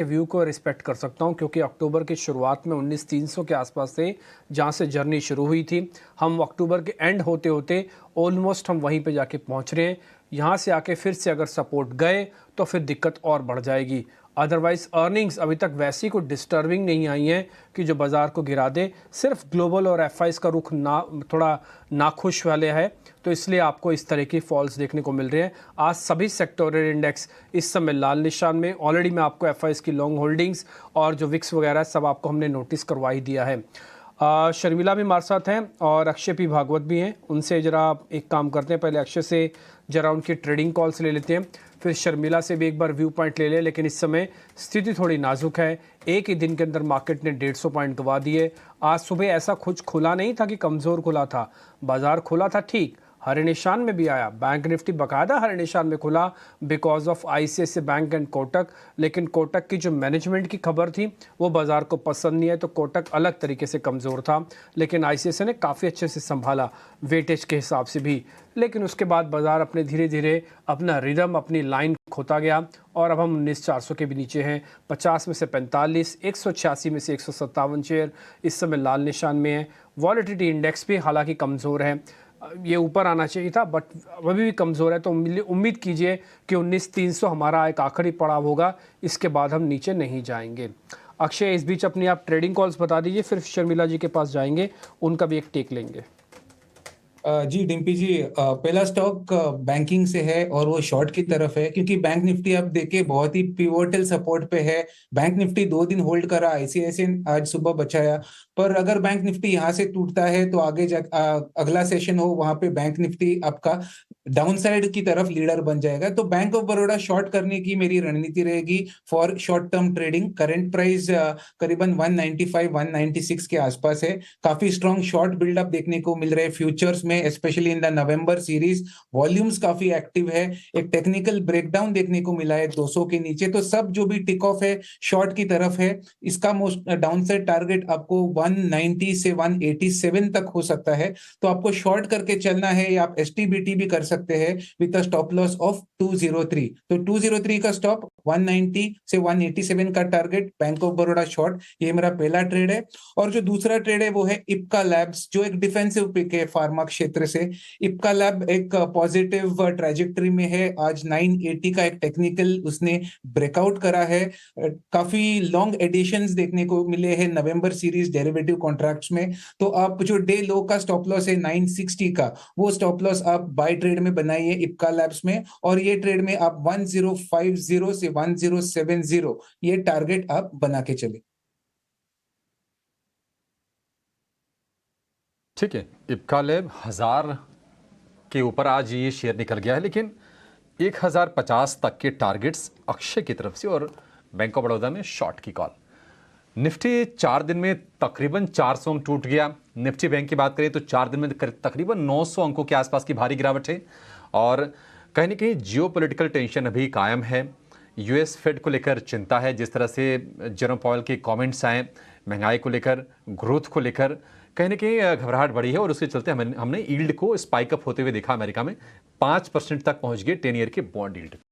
View को respect कर सकता हूं, क्योंकि अक्टूबर की शुरुआत में 19,300 के आसपास से जहां से जर्नी शुरू हुई थी, हम अक्टूबर के एंड होते होते ऑलमोस्ट हम वहीं पे जाके पहुंच रहे हैं। यहां से आके फिर से अगर सपोर्ट गए तो फिर दिक्कत और बढ़ जाएगी। अदरवाइज अर्निंग्स अभी तक वैसी कोई डिस्टर्बिंग नहीं आई हैं कि जो बाजार को गिरा दे। सिर्फ ग्लोबल और एफआईज का रुख थोड़ा नाखुश वाले है, तो इसलिए आपको इस तरह की फॉल्स देखने को मिल रहे हैं। आज सभी सेक्टोरल इंडेक्स इस समय लाल निशान में। ऑलरेडी मैं आपको एफआईज की लॉन्ग होल्डिंग्स और जो विक्स वगैरह सब आपको हमने नोटिस करवा ही दिया है। शर्मिला भी हमारे साथ हैं और अक्षय पी भागवत भी हैं। उनसे ज़रा एक काम करते हैं, पहले अक्षय से ज़रा उनकी ट्रेडिंग कॉल्स ले लेते हैं, फिर शर्मिला से भी एक बार व्यू पॉइंट ले लें। लेकिन इस समय स्थिति थोड़ी नाजुक है। एक ही दिन के अंदर मार्केट ने 150 पॉइंट गंवा दिए। आज सुबह ऐसा कुछ खुला नहीं था कि कमज़ोर खुला था, बाजार खुला था ठीक, हरे निशान में भी आया। बैंक निफ्टी बकायदा हरे निशान में खुला because of ICICI bank and Kotak. लेकिन कोटक की जो मैनेजमेंट की खबर थी वो बाजार को पसंद नहीं है, तो कोटक अलग तरीके से कमज़ोर था। लेकिन आईसीआईसीआई ने काफ़ी अच्छे से संभाला वेटेज के हिसाब से भी। लेकिन उसके बाद बाजार अपने धीरे धीरे अपना रिदम, अपनी लाइन खोता गया और अब हम 19,400 के भी नीचे हैं। 50 में से 45, 186 में से 157 शेयर इस समय लाल निशान में है। वॉलेटिलिटी इंडेक्स भी हालांकि कमज़ोर है, ये ऊपर आना चाहिए था बट अभी भी कमज़ोर है। तो उम्मीद कीजिए कि 19,300 हमारा एक आखिरी पड़ाव होगा, इसके बाद हम नीचे नहीं जाएंगे। अक्षय, इस बीच अपनी आप ट्रेडिंग कॉल्स बता दीजिए, फिर शर्मिला जी के पास जाएंगे, उनका भी एक टेक लेंगे। जी डिम्पी जी, पहला स्टॉक बैंकिंग से है और वो शॉर्ट की तरफ है, क्योंकि बैंक निफ्टी आप देखे बहुत ही पिवोटल सपोर्ट पे है। बैंक निफ्टी 2 दिन होल्ड करा, आईसीआईसीआई आज सुबह बचाया, पर अगर बैंक निफ्टी यहाँ से टूटता है तो आगे अगला सेशन हो वहां पे बैंक निफ्टी आपका डाउनसाइड की तरफ लीडर बन जाएगा। तो बैंक ऑफ बड़ौदा शॉर्ट करने की मेरी रणनीति रहेगी for short term trading. Current price करीबन 195 196 के आसपास है। काफी स्ट्रॉन्ग शॉर्ट बिल्डअप देखने को मिल रहे हैं फ्यूचर्स में, specially in the November series. Volumes काफी एक्टिव है। एक टेक्निकल ब्रेकडाउन देखने को मिला है 200 के नीचे। तो सब जो भी टिक ऑफ है शॉर्ट की तरफ है। इसका मोस्ट डाउनसाइड टारगेट आपको 190 से 187 तक हो सकता है। तो आपको शॉर्ट करके चलना है, या आप एसटीबीटी भी कर सकते हैं with a stop loss of 203। तो 203 का स्टॉप, 190 से 187 का target, bank of Baroda short. ये मेरा पहला ट्रेड है। और जो दूसरा ट्रेड है वो है इप्का लैब्स, जो एक डिफेंसिव पिक है फार्मा क्षेत्र से। इप्का लैब एक पॉजिटिव ट्रैजेक्टरी में है। आज 980 का एक टेक्निकल उसने ब्रेकआउट करा है। काफी लॉन्ग एडिशंस देखने को मिले हैं नवंबर सीरीज डेरिवेटिव कॉन्ट्रैक्ट्स में। तो आप जो डे लो का स्टॉप लॉस है 960 का, वो स्टॉप लॉस आप बाय ट्रेड में बनाइए इप्का लैब्स में। और ये ट्रेड में आप 1050 से 1070 ये टारगेट आप बना के चले। ठीक है, इप्का लैब 1000 के ऊपर आज ये शेयर निकल गया है, लेकिन 1050 तक के टारगेट्स अक्षय की तरफ से और बैंक ऑफ बड़ौदा में शॉर्ट की कॉल। निफ्टी 4 दिन में तकरीबन 400 अंक टूट गया। निफ्टी बैंक की बात करें तो 4 दिन में तकरीबन 900 अंकों के आसपास की भारी गिरावट है। और कहीं ना कहीं जियोपॉलिटिकल टेंशन अभी कायम है। यूएस फेड को लेकर चिंता है, जिस तरह से जेरोम पॉवेल के कमेंट्स आए महंगाई को लेकर, ग्रोथ को लेकर, कहीं ना कहीं घबराहट बढ़ी है। और उसके चलते हमने यील्ड को स्पाइक अप होते हुए देखा। अमेरिका में 5% तक पहुंच गए 10 ईयर के बॉन्ड यील्ड।